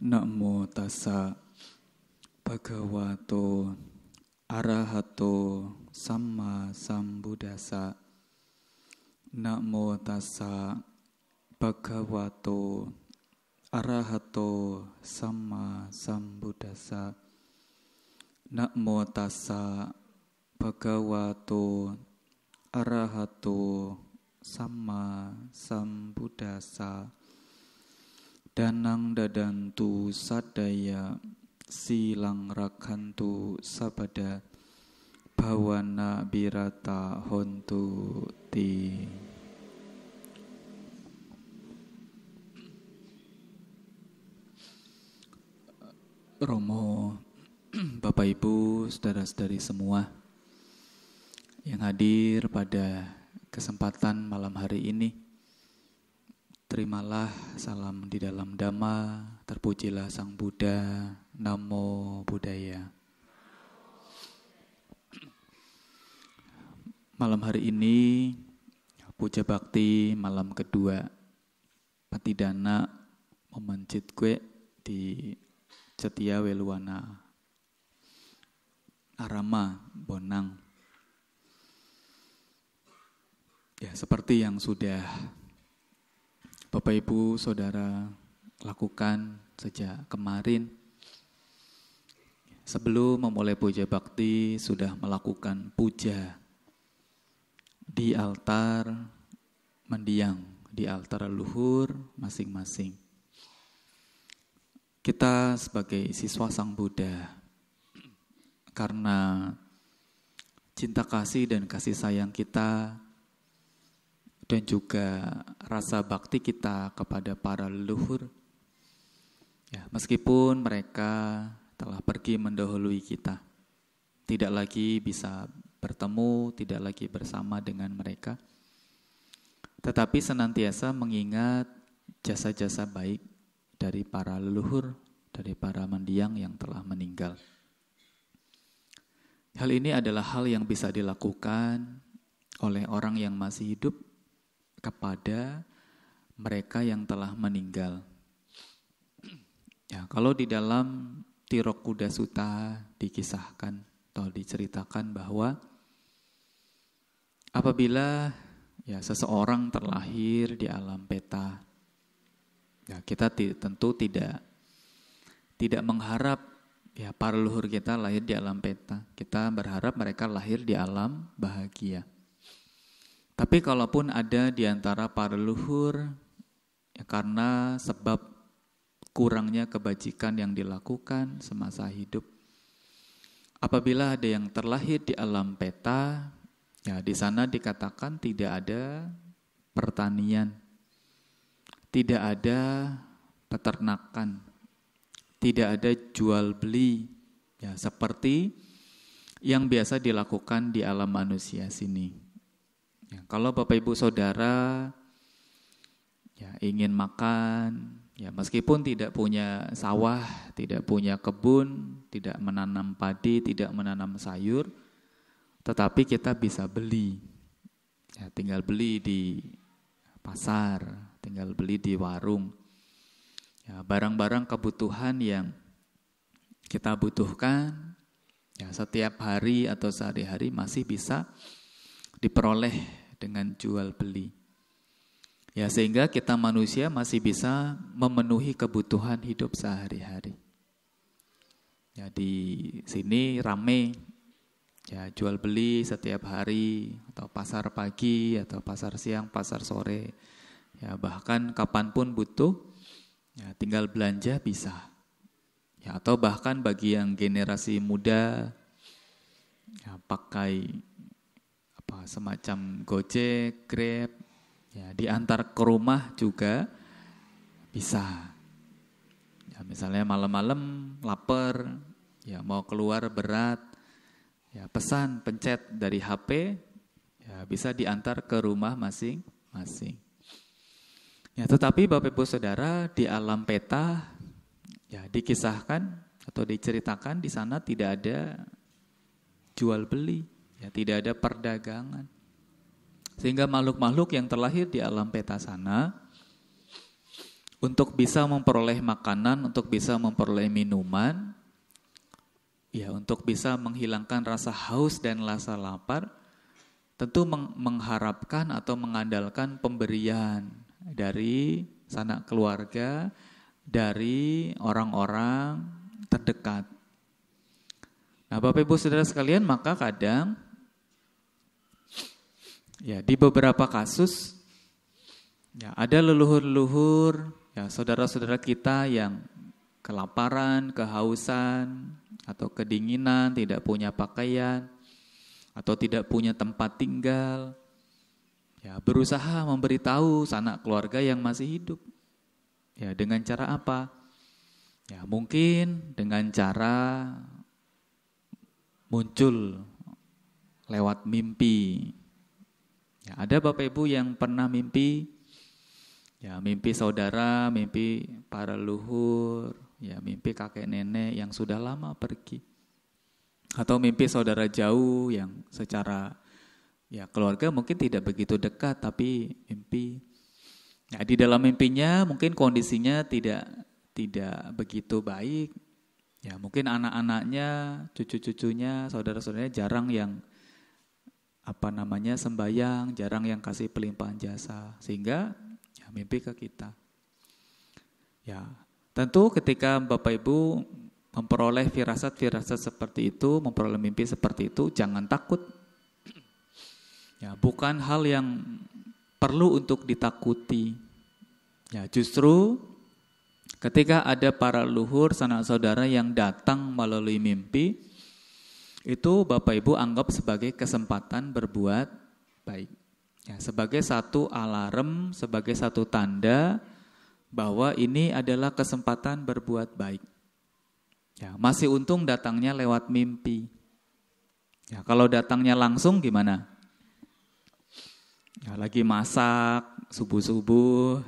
Namo tassa bhagavato arahato samma sambuddhassa. Namo tassa bhagavato arahato samma sambuddhassa. Namo tassa bhagavato arahato samma sambuddhassa. Danang dadantu sadaya silang rakhantu sabada bhawana birata hontu ti. Romo, Bapak Ibu, saudara-saudari semua yang hadir pada kesempatan malam hari ini, terimalah salam di dalam Dhamma, terpujilah Sang Buddha, Namo Buddhaya. Malam hari ini, Puja Bakti malam kedua, Patidana Memencit Kue di Cetia Weluwana, Arama, Bonang. Ya, seperti yang sudah Bapak Ibu Saudara lakukan sejak kemarin, sebelum memulai puja bakti sudah melakukan puja di altar mendiang, di altar leluhur masing-masing. Kita sebagai siswa Sang Buddha, karena cinta kasih dan kasih sayang kita dan juga rasa bakti kita kepada para leluhur, ya, meskipun mereka telah pergi mendahului kita, tidak lagi bisa bertemu, tidak lagi bersama dengan mereka, tetapi senantiasa mengingat jasa-jasa baik dari para leluhur, dari para mendiang yang telah meninggal. Hal ini adalah hal yang bisa dilakukan oleh orang yang masih hidup kepada mereka yang telah meninggal. Ya, kalau di dalam Tirokuda Sutta dikisahkan atau diceritakan bahwa apabila seseorang terlahir di alam peta, ya, kita tentu tidak mengharap para leluhur kita lahir di alam peta. Kita berharap mereka lahir di alam bahagia. Tapi kalaupun ada di antara para leluhur, ya, karena sebab kurangnya kebajikan yang dilakukan semasa hidup, apabila ada yang terlahir di alam peta, ya, di sana dikatakan tidak ada pertanian, tidak ada peternakan, tidak ada jual beli, ya, seperti yang biasa dilakukan di alam manusia sini. Ya, kalau Bapak Ibu Saudara ingin makan, ya, meskipun tidak punya sawah, tidak punya kebun, tidak menanam padi, tidak menanam sayur, tetapi kita bisa beli. Ya, tinggal beli di pasar, tinggal beli di warung. Ya, barang-barang kebutuhan yang kita butuhkan, ya, setiap hari atau sehari-hari masih bisa diperoleh dengan jual beli. Ya, sehingga kita manusia masih bisa memenuhi kebutuhan hidup sehari-hari. Ya, di sini rame, ya, jual beli setiap hari, atau pasar pagi, atau pasar siang, pasar sore. Ya, bahkan kapanpun butuh, ya, tinggal belanja bisa. Ya, atau bahkan bagi yang generasi muda, ya, pakai semacam Gojek, Grab, ya, diantar ke rumah juga bisa. Ya, misalnya malam-malam lapar, ya, mau keluar berat, ya, pesan pencet dari HP, ya, bisa diantar ke rumah masing-masing. Ya, tetapi Bapak Ibu Saudara, di alam peta, ya, dikisahkan atau diceritakan di sana tidak ada jual beli, ya, tidak ada perdagangan. Sehingga makhluk-makhluk yang terlahir di alam peta sana untuk bisa memperoleh makanan, untuk bisa memperoleh minuman, ya untuk bisa menghilangkan rasa haus dan rasa lapar, tentu mengharapkan atau mengandalkan pemberian dari sanak keluarga, dari orang-orang terdekat. Nah, Bapak Ibu Saudara sekalian, maka kadang ya di beberapa kasus ya ada leluhur-leluhur, ya saudara-saudara kita yang kelaparan, kehausan, atau kedinginan, tidak punya pakaian, atau tidak punya tempat tinggal, ya berusaha memberitahu sanak keluarga yang masih hidup. Ya dengan cara apa? Ya mungkin dengan cara muncul lewat mimpi. Ya, ada Bapak Ibu yang pernah mimpi, ya mimpi saudara, mimpi para leluhur, ya mimpi kakek nenek yang sudah lama pergi. Atau mimpi saudara jauh yang secara ya keluarga mungkin tidak begitu dekat, tapi mimpi. Ya, di dalam mimpinya mungkin kondisinya tidak begitu baik. Ya mungkin anak-anaknya, cucu-cucunya, saudara-saudaranya jarang yang sembahyang, jarang yang kasih pelimpahan jasa, sehingga ya mimpi ke kita. Ya, tentu ketika Bapak Ibu memperoleh firasat-firasat seperti itu, memperoleh mimpi seperti itu, jangan takut. Ya, bukan hal yang perlu untuk ditakuti. Ya, justru ketika ada para leluhur, sanak saudara yang datang melalui mimpi, itu Bapak Ibu anggap sebagai kesempatan berbuat baik. Ya, sebagai satu alarm, sebagai satu tanda bahwa ini adalah kesempatan berbuat baik. Ya, masih untung datangnya lewat mimpi. Ya, kalau datangnya langsung gimana? Ya, lagi masak, subuh-subuh,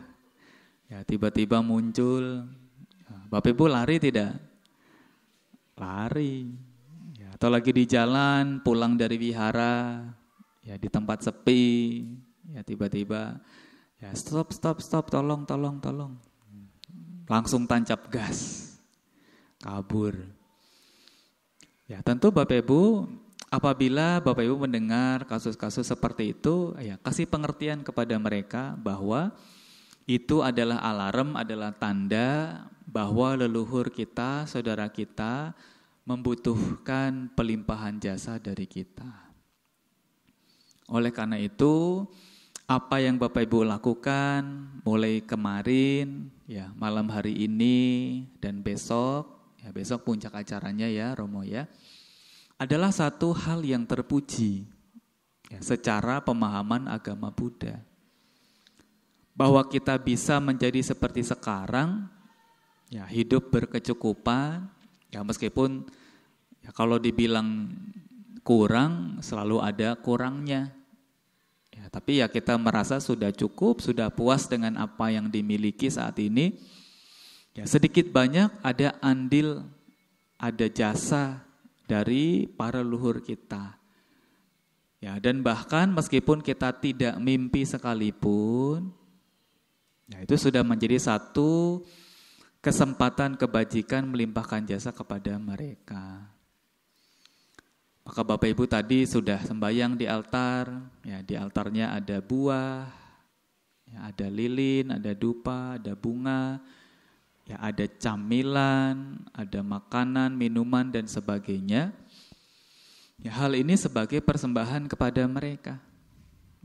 ya tiba-tiba muncul. Ya, Bapak Ibu lari tidak? Lari. Ya, atau lagi di jalan, pulang dari wihara, ya di tempat sepi, ya tiba-tiba, ya stop, tolong. Langsung tancap gas, kabur. Ya tentu Bapak Ibu, apabila Bapak Ibu mendengar kasus-kasus seperti itu, ya kasih pengertian kepada mereka bahwa itu adalah alarm, adalah tanda bahwa leluhur kita, saudara kita membutuhkan pelimpahan jasa dari kita. Oleh karena itu, apa yang Bapak Ibu lakukan mulai kemarin, ya malam hari ini dan besok, ya besok puncak acaranya ya Romo ya, adalah satu hal yang terpuji ya, secara pemahaman agama Buddha. Bahwa kita bisa menjadi seperti sekarang, ya hidup berkecukupan, ya meskipun ya kalau dibilang kurang, selalu ada kurangnya. Ya, tapi ya kita merasa sudah cukup, sudah puas dengan apa yang dimiliki saat ini. Ya sedikit banyak ada andil, ada jasa dari para leluhur kita. Ya dan bahkan meskipun kita tidak mimpi sekalipun, ya itu sudah menjadi satu kesempatan kebajikan melimpahkan jasa kepada mereka. Maka Bapak Ibu tadi sudah sembahyang di altar, ya di altarnya ada buah, ya ada lilin, ada dupa, ada bunga, ya ada camilan, ada makanan, minuman dan sebagainya. Ya hal ini sebagai persembahan kepada mereka.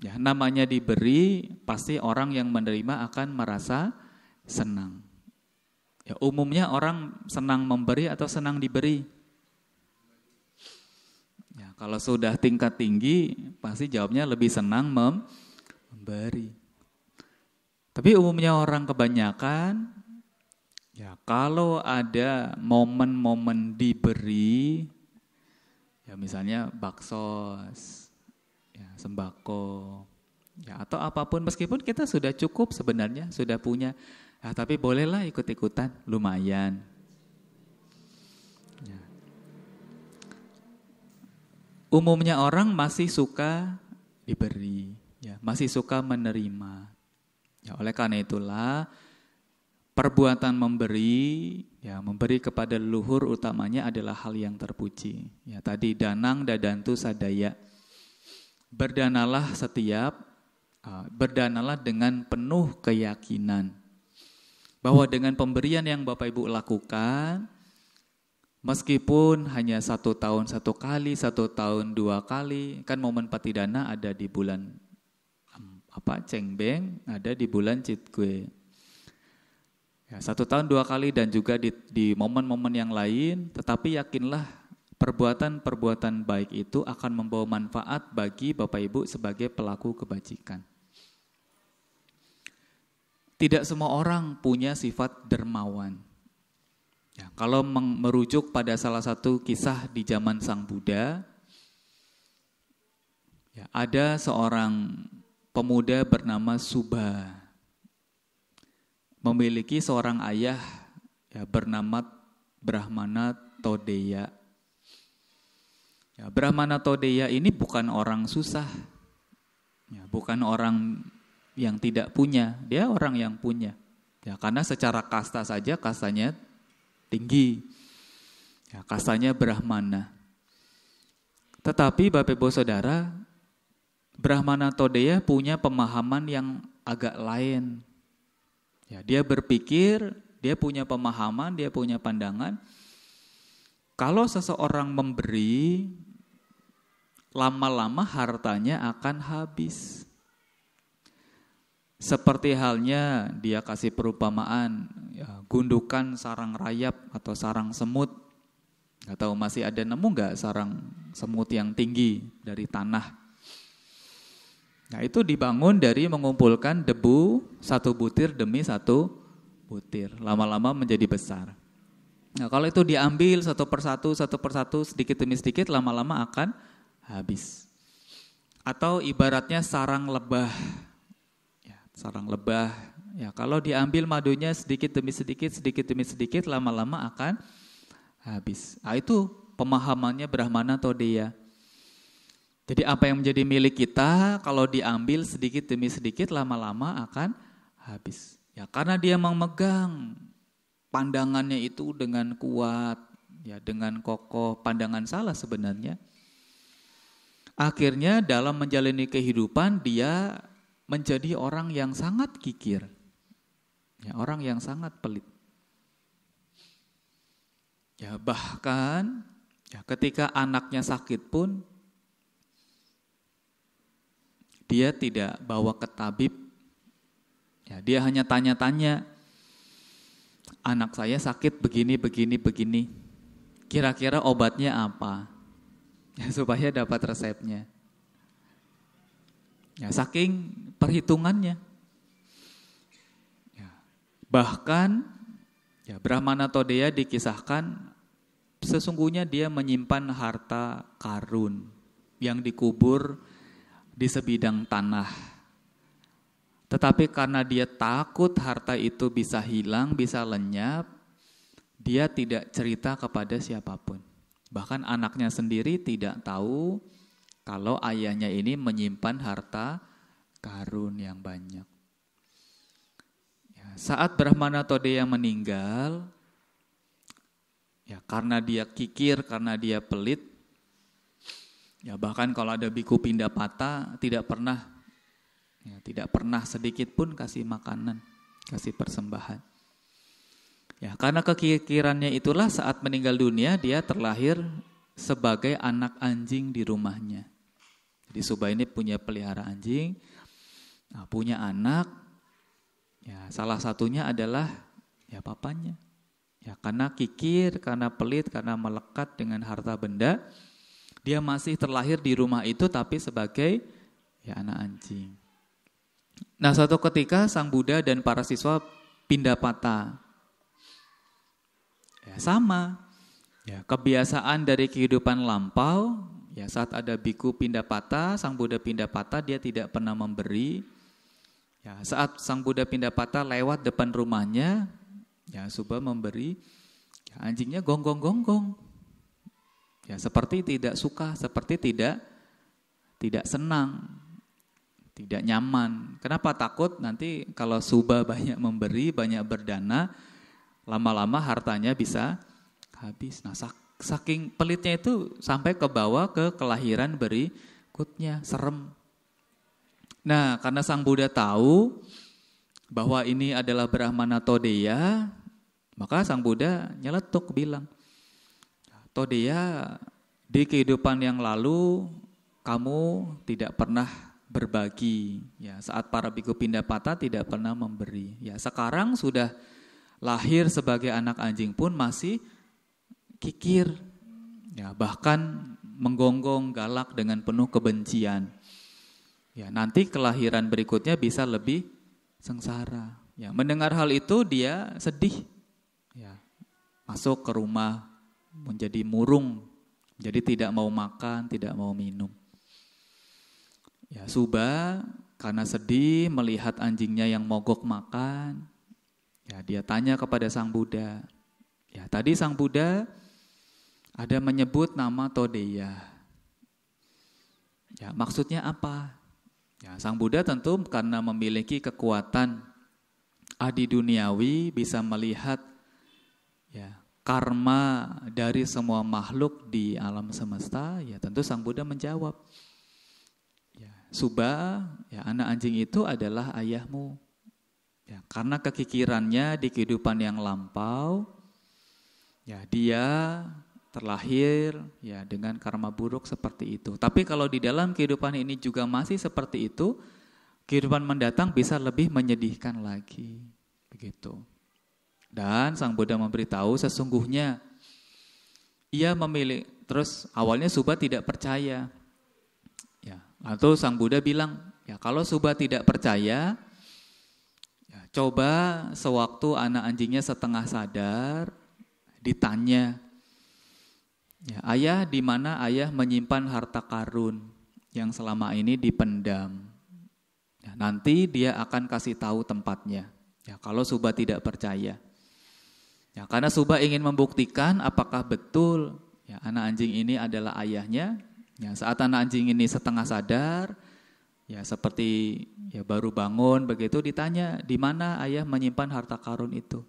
Ya namanya diberi, pasti orang yang menerima akan merasa senang. Ya umumnya orang senang memberi atau senang diberi? Ya, kalau sudah tingkat tinggi, pasti jawabnya lebih senang memberi. Tapi umumnya orang kebanyakan, ya kalau ada momen-momen diberi, ya misalnya bakso, ya sembako, ya atau apapun, meskipun kita sudah cukup sebenarnya, sudah punya, ya, tapi bolehlah ikut-ikutan, lumayan. Ya. Umumnya orang masih suka diberi, ya, masih suka menerima. Ya, oleh karena itulah perbuatan memberi, ya memberi kepada leluhur utamanya adalah hal yang terpuji. Ya tadi danang dadantu sadaya. Berdanalah berdanalah dengan penuh keyakinan bahwa dengan pemberian yang Bapak Ibu lakukan, meskipun hanya 1 tahun 1 kali, 1 tahun 2 kali, kan momen patidana ada di bulan Cengbeng, ada di bulan Citgue. Ya, 1 tahun 2 kali dan juga di momen-momen yang lain, tetapi yakinlah perbuatan-perbuatan baik itu akan membawa manfaat bagi Bapak Ibu sebagai pelaku kebajikan. Tidak semua orang punya sifat dermawan. Ya, kalau merujuk pada salah satu kisah di zaman Sang Buddha, ya, ada seorang pemuda bernama Subha, memiliki seorang ayah ya, bernama Brahmana Todeya. Ya, Brahmana Todeya ini bukan orang susah, ya, bukan orang yang tidak punya, dia orang yang punya. Ya, karena secara kasta saja kastanya tinggi, ya, kastanya Brahmana. Tetapi Bapak Ibu Saudara, Brahmana Todeya punya pemahaman yang agak lain. Ya, dia berpikir, dia punya pemahaman, dia punya pandangan. Kalau seseorang memberi, lama-lama hartanya akan habis. Seperti halnya dia kasih perumpamaan, ya, gundukan sarang rayap atau sarang semut. Gak tahu masih ada nemu gak sarang semut yang tinggi dari tanah. Nah itu dibangun dari mengumpulkan debu 1 butir demi 1 butir. Lama-lama menjadi besar. Nah kalau itu diambil satu persatu, sedikit demi sedikit, lama-lama akan habis. Atau ibaratnya sarang lebah. Sarang lebah, ya kalau diambil madunya sedikit demi sedikit, lama-lama akan habis. Nah, itu pemahamannya Brahmana Todeya. Jadi apa yang menjadi milik kita, kalau diambil sedikit demi sedikit, lama-lama akan habis. Ya karena dia memegang pandangannya itu dengan kuat, ya dengan kokoh, pandangan salah sebenarnya. Akhirnya dalam menjalani kehidupan dia menjadi orang yang sangat kikir, ya, orang yang sangat pelit. Ya, bahkan ya, ketika anaknya sakit pun dia tidak bawa ke tabib. Ya, dia hanya tanya-tanya, anak saya sakit begini. Kira-kira obatnya apa? Ya, supaya dapat resepnya. Ya, saking perhitungannya. Ya, bahkan ya, Brahmana Todeya dikisahkan sesungguhnya dia menyimpan harta karun yang dikubur di sebidang tanah. Tetapi karena dia takut harta itu bisa hilang, bisa lenyap, dia tidak cerita kepada siapapun. Bahkan anaknya sendiri tidak tahu kalau ayahnya ini menyimpan harta karun yang banyak. Ya, saat Brahmana Todeya meninggal, ya karena dia kikir, karena dia pelit, ya bahkan kalau ada biku Pindapata tidak pernah sedikit pun kasih makanan, kasih persembahan. Ya karena kekikirannya itulah saat meninggal dunia dia terlahir sebagai anak anjing di rumahnya. Jadi Subha ini punya pelihara anjing, nah, punya anak, ya salah satunya adalah ya papanya. Ya karena kikir, karena pelit, karena melekat dengan harta benda, dia masih terlahir di rumah itu tapi sebagai ya anak anjing. Nah suatu ketika Sang Buddha dan para siswa Pindapata, ya sama, ya kebiasaan dari kehidupan lampau. Ya, saat ada biku Pindapata, Sang Buddha Pindapata, dia tidak pernah memberi. Ya, saat Sang Buddha Pindapata lewat depan rumahnya, ya Subha memberi. Ya, anjingnya gonggong-gonggong. Ya, seperti tidak suka, seperti tidak senang. tidak nyaman. Kenapa takut? Nanti kalau Subha banyak memberi, banyak berdana, lama-lama hartanya bisa habis. Nah, saking pelitnya itu sampai ke bawah ke kelahiran berikutnya, serem. Nah, karena Sang Buddha tahu bahwa ini adalah Brahmana Todeya, maka Sang Buddha nyeletuk bilang, Todeya, di kehidupan yang lalu kamu tidak pernah berbagi. Ya, saat para biku Pindapata tidak pernah memberi. Ya, sekarang sudah lahir sebagai anak anjing pun masih kikir. Ya, bahkan menggonggong galak dengan penuh kebencian. Ya, nanti kelahiran berikutnya bisa lebih sengsara. Ya, mendengar hal itu dia sedih. Ya, masuk ke rumah menjadi murung. Jadi tidak mau makan, tidak mau minum. Ya, Subha karena sedih melihat anjingnya yang mogok makan. Ya, dia tanya kepada Sang Buddha. Ya, tadi Sang Buddha ada menyebut nama Todeya. Ya, maksudnya apa? Ya, Sang Buddha tentu karena memiliki kekuatan adi duniawi bisa melihat ya karma dari semua makhluk di alam semesta. Ya, tentu Sang Buddha menjawab, ya, Subha, ya, anak anjing itu adalah ayahmu. Ya, karena kekikirannya di kehidupan yang lampau, ya dia terlahir ya dengan karma buruk seperti itu. Tapi kalau di dalam kehidupan ini juga masih seperti itu, kehidupan mendatang bisa lebih menyedihkan lagi. Begitu. Dan Sang Buddha memberitahu sesungguhnya ia memilih, terus awalnya Subha tidak percaya. Ya, lalu Sang Buddha bilang, ya kalau Subha tidak percaya, ya, coba sewaktu anak anjingnya setengah sadar, ditanya, ya, ayah, di mana ayah menyimpan harta karun yang selama ini dipendam? Ya, nanti dia akan kasih tahu tempatnya. Ya, kalau Subha tidak percaya. Ya, karena Subha ingin membuktikan apakah betul ya, anak anjing ini adalah ayahnya. Ya, saat anak anjing ini setengah sadar, ya seperti ya baru bangun begitu, ditanya di mana ayah menyimpan harta karun itu.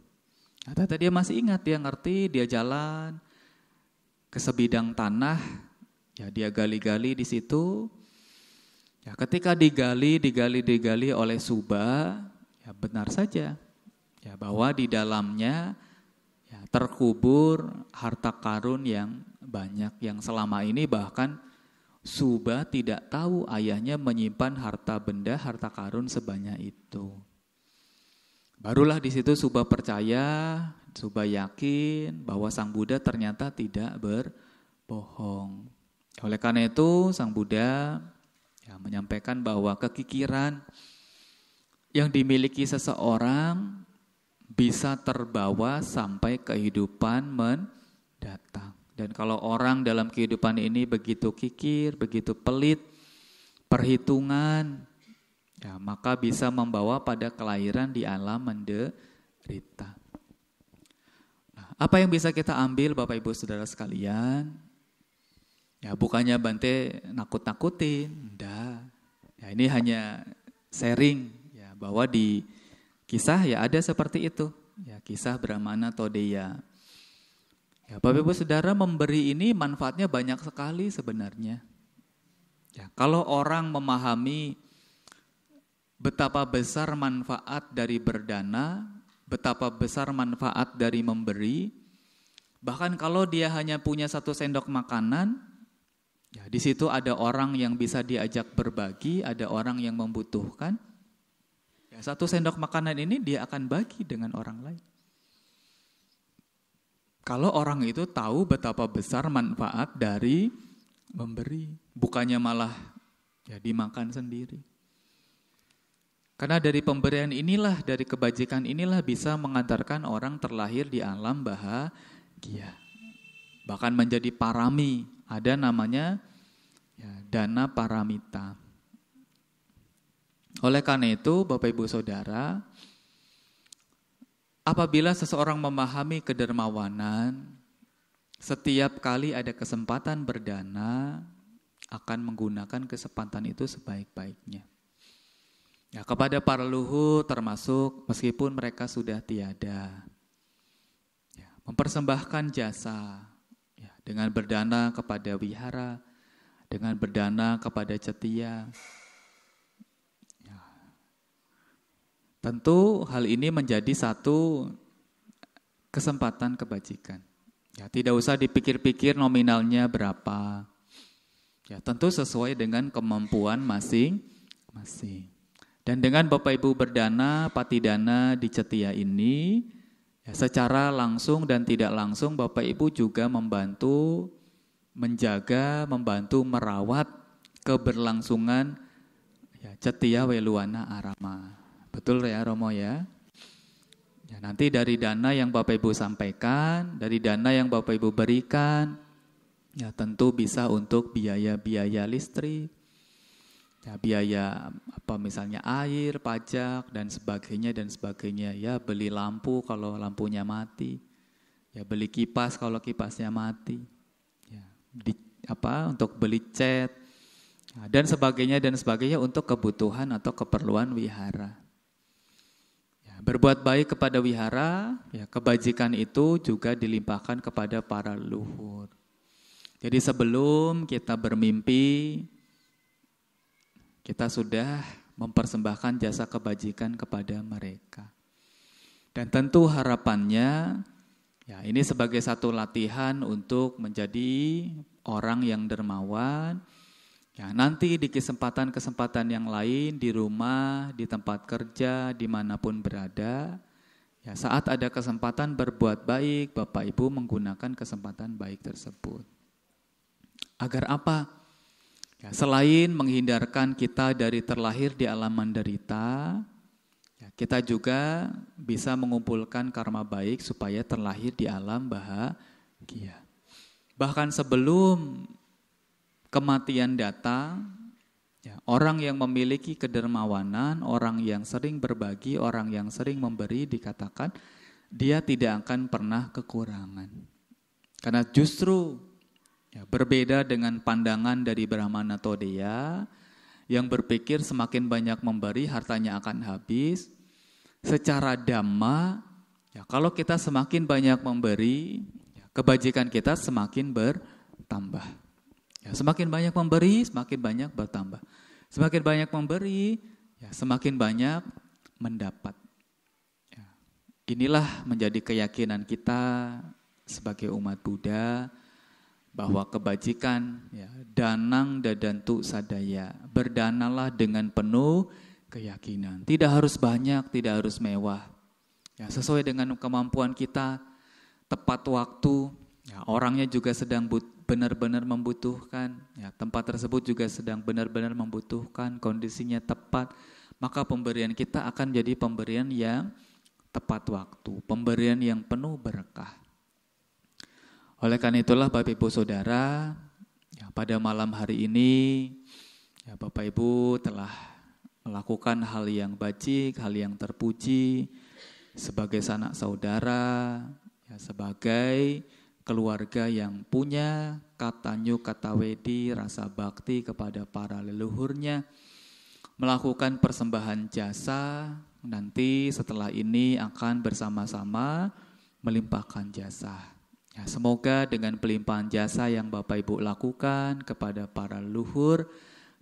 Ya, ternyata dia masih ingat, dia ngerti, dia jalan ke sebidang tanah, ya dia gali-gali di situ. Ya, ketika digali oleh Subha, ya benar saja, ya bahwa di dalamnya ya terkubur harta karun yang banyak, yang selama ini bahkan Subha tidak tahu ayahnya menyimpan harta benda, harta karun sebanyak itu. Barulah di situ Subha percaya, Subha yakin bahwa Sang Buddha ternyata tidak berbohong. Oleh karena itu Sang Buddha ya, menyampaikan bahwa kekikiran yang dimiliki seseorang bisa terbawa sampai kehidupan mendatang. Dan kalau orang dalam kehidupan ini begitu kikir, begitu pelit, perhitungan, ya, maka bisa membawa pada kelahiran di alam menderita. Nah, apa yang bisa kita ambil Bapak Ibu Saudara sekalian? Ya, bukannya Bante nakut-nakutin, enggak. Ya, ini hanya sharing ya, bahwa di kisah ya ada seperti itu. Ya, kisah Brahmana Todeya. Ya, Bapak Ibu Saudara, memberi ini manfaatnya banyak sekali sebenarnya. Ya, kalau orang memahami betapa besar manfaat dari berdana, betapa besar manfaat dari memberi, bahkan kalau dia hanya punya 1 sendok makanan, ya di situ ada orang yang bisa diajak berbagi, ada orang yang membutuhkan. Ya, 1 sendok makanan ini dia akan bagi dengan orang lain. Kalau orang itu tahu betapa besar manfaat dari memberi, bukannya malah ya dimakan sendiri. Karena dari pemberian inilah, dari kebajikan inilah bisa mengantarkan orang terlahir di alam bahagia. Bahkan menjadi parami, ada namanya ya, dana paramita. Oleh karena itu Bapak Ibu Saudara, apabila seseorang memahami kedermawanan, setiap kali ada kesempatan berdana, akan menggunakan kesempatan itu sebaik-baiknya. Ya, kepada para leluhur termasuk meskipun mereka sudah tiada. Ya, mempersembahkan jasa ya, dengan berdana kepada wihara, dengan berdana kepada cetia. Ya. Tentu hal ini menjadi satu kesempatan kebajikan. Ya, tidak usah dipikir-pikir nominalnya berapa. Ya, tentu sesuai dengan kemampuan masing-masing. Dan dengan Bapak Ibu berdana, patidana di cetia ini, ya, secara langsung dan tidak langsung Bapak Ibu juga membantu menjaga, membantu merawat keberlangsungan ya, cetia weluwana arama. Betul ya Romo ya? Ya, nanti dari dana yang Bapak Ibu sampaikan, dari dana yang Bapak Ibu berikan, ya tentu bisa untuk biaya-biaya listrik, ya, biaya apa misalnya air, pajak dan sebagainya ya, beli lampu kalau lampunya mati, ya beli kipas kalau kipasnya mati, ya untuk beli cat, ya, dan sebagainya untuk kebutuhan atau keperluan wihara. Ya, berbuat baik kepada wihara, ya kebajikan itu juga dilimpahkan kepada para leluhur. Jadi sebelum kita bermimpi, kita sudah mempersembahkan jasa kebajikan kepada mereka. Dan tentu harapannya, ya ini sebagai satu latihan untuk menjadi orang yang dermawan. Ya nanti di kesempatan-kesempatan yang lain, di rumah, di tempat kerja, dimanapun berada, ya saat ada kesempatan berbuat baik, Bapak Ibu menggunakan kesempatan baik tersebut. Agar apa? Ya, selain menghindarkan kita dari terlahir di alam menderita, ya, kita juga bisa mengumpulkan karma baik supaya terlahir di alam bahagia. Bahkan sebelum kematian datang, ya, orang yang memiliki kedermawanan, orang yang sering berbagi, orang yang sering memberi, dikatakan dia tidak akan pernah kekurangan. Karena justru ya, berbeda dengan pandangan dari Brahmana Todeya yang berpikir semakin banyak memberi hartanya akan habis. Secara dhamma, ya, kalau kita semakin banyak memberi, ya, kebajikan kita semakin bertambah. Ya, semakin banyak memberi, semakin banyak bertambah. Semakin banyak memberi, ya, semakin banyak mendapat. Ya, inilah menjadi keyakinan kita sebagai umat Buddha, bahwa kebajikan ya, danang dadantu sadaya, berdanalah dengan penuh keyakinan. Tidak harus banyak, tidak harus mewah. Ya, sesuai dengan kemampuan kita, tepat waktu, ya, orangnya juga sedang benar-benar membutuhkan, ya, tempat tersebut juga sedang benar-benar membutuhkan, kondisinya tepat, maka pemberian kita akan jadi pemberian yang tepat waktu, pemberian yang penuh berkah. Oleh karena itulah Bapak Ibu Saudara, ya, pada malam hari ini ya, Bapak Ibu telah melakukan hal yang bajik, hal yang terpuji sebagai sanak saudara, ya, sebagai keluarga yang punya katanyu katawedi, rasa bakti kepada para leluhurnya, melakukan persembahan jasa, nanti setelah ini akan bersama-sama melimpahkan jasa. Ya, semoga dengan pelimpahan jasa yang Bapak Ibu lakukan kepada para leluhur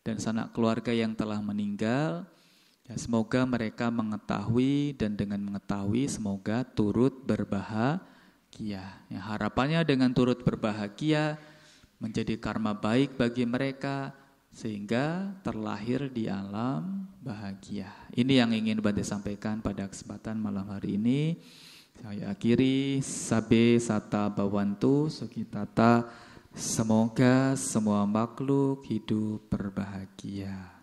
dan sanak keluarga yang telah meninggal, ya, semoga mereka mengetahui dan dengan mengetahui semoga turut berbahagia. Ya, harapannya dengan turut berbahagia menjadi karma baik bagi mereka sehingga terlahir di alam bahagia. Ini yang ingin Bante sampaikan pada kesempatan malam hari ini. Saya akhiri, sabe sata bawantu sukitata, semoga semua makhluk hidup berbahagia.